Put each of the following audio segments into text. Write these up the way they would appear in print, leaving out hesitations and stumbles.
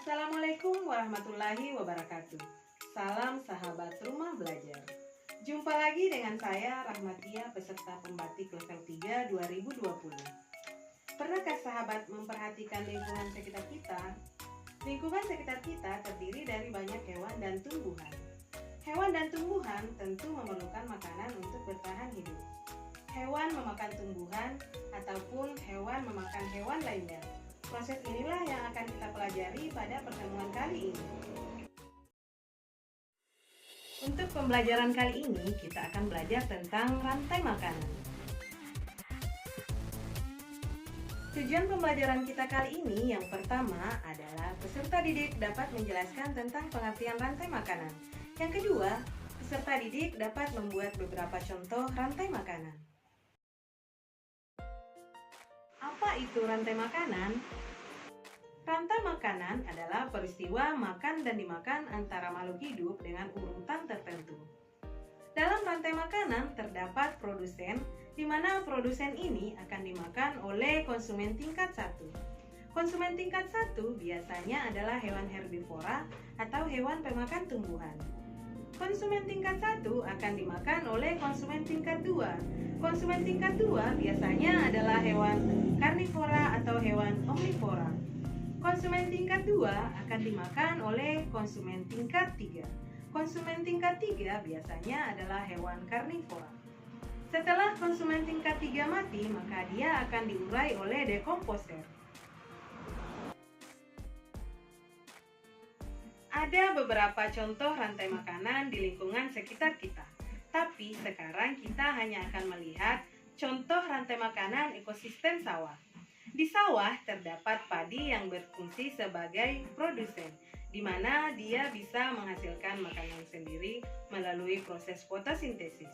Assalamualaikum warahmatullahi wabarakatuh. Salam sahabat rumah belajar. Jumpa lagi dengan saya Rahmatia, peserta pembatik level 3 2020. Pernahkah sahabat memperhatikan lingkungan sekitar kita? Lingkungan sekitar kita terdiri dari banyak hewan dan tumbuhan. Hewan dan tumbuhan tentu memerlukan makanan untuk bertahan hidup. Hewan memakan tumbuhan ataupun hewan memakan hewan lainnya. Proses inilah yang akan kita pelajari pada pertemuan kali ini. Untuk pembelajaran kali ini, kita akan belajar tentang rantai makanan. Tujuan pembelajaran kita kali ini yang pertama adalah peserta didik dapat menjelaskan tentang pengertian rantai makanan. Yang kedua, peserta didik dapat membuat beberapa contoh rantai makanan. Apa itu rantai makanan? Rantai makanan adalah peristiwa makan dan dimakan antara makhluk hidup dengan urutan tertentu. Dalam rantai makanan terdapat produsen, di mana produsen ini akan dimakan oleh konsumen tingkat 1. Konsumen tingkat 1 biasanya adalah hewan herbivora atau hewan pemakan tumbuhan. Konsumen tingkat 1 akan dimakan oleh konsumen tingkat 2. Konsumen tingkat 2 biasanya adalah hewan karnivora atau hewan omnivora. Konsumen tingkat 2 akan dimakan oleh konsumen tingkat 3. Konsumen tingkat 3 biasanya adalah hewan karnivora. Setelah konsumen tingkat 3 mati, maka dia akan diurai oleh dekomposer. Ada beberapa contoh rantai makanan di lingkungan sekitar kita. Tapi sekarang kita hanya akan melihat contoh rantai makanan ekosistem sawah. Di sawah terdapat padi yang berfungsi sebagai produsen, di mana dia bisa menghasilkan makanan sendiri melalui proses fotosintesis.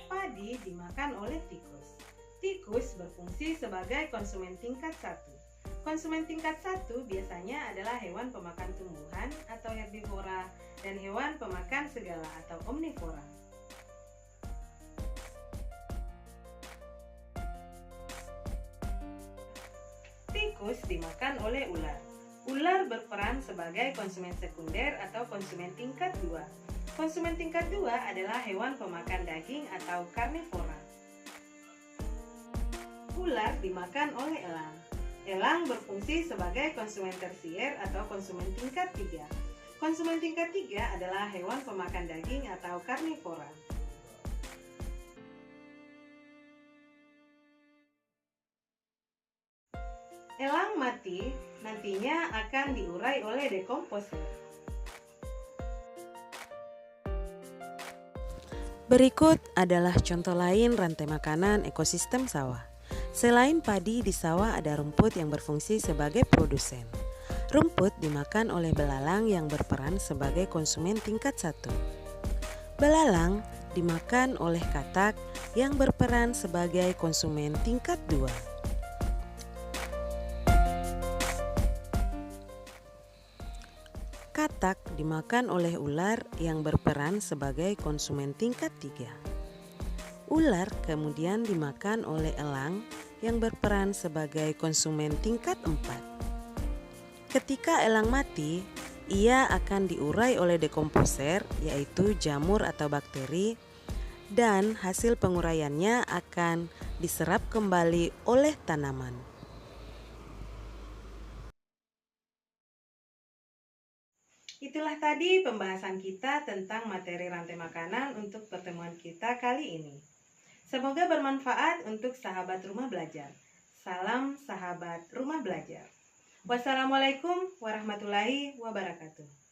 Padi dimakan oleh tikus. Tikus berfungsi sebagai konsumen tingkat 1. Konsumen tingkat 1 biasanya adalah hewan pemakan tumbuhan atau herbivora dan hewan pemakan segala atau omnivora. Tikus dimakan oleh ular. Ular berperan sebagai konsumen sekunder atau konsumen tingkat 2. Konsumen tingkat 2 adalah hewan pemakan daging atau karnivora. Ular dimakan oleh elang. Elang berfungsi sebagai konsumen tersier atau konsumen tingkat 3. Konsumen tingkat 3 adalah hewan pemakan daging atau karnivora. Elang mati nantinya akan diurai oleh dekomposer. Berikut adalah contoh lain rantai makanan ekosistem sawah. Selain padi, di sawah ada rumput yang berfungsi sebagai produsen. Rumput dimakan oleh belalang yang berperan sebagai konsumen tingkat 1. Belalang dimakan oleh katak yang berperan sebagai konsumen tingkat 2. Katak dimakan oleh ular yang berperan sebagai konsumen tingkat 3. Ular kemudian dimakan oleh elang yang berperan sebagai konsumen tingkat 4. Ketika elang mati, ia akan diurai oleh dekomposer, yaitu jamur atau bakteri, dan hasil penguraiannya akan diserap kembali oleh tanaman. Itulah tadi pembahasan kita tentang materi rantai makanan untuk pertemuan kita kali ini. Semoga bermanfaat untuk sahabat rumah belajar. Salam sahabat rumah belajar. Wassalamualaikum warahmatullahi wabarakatuh.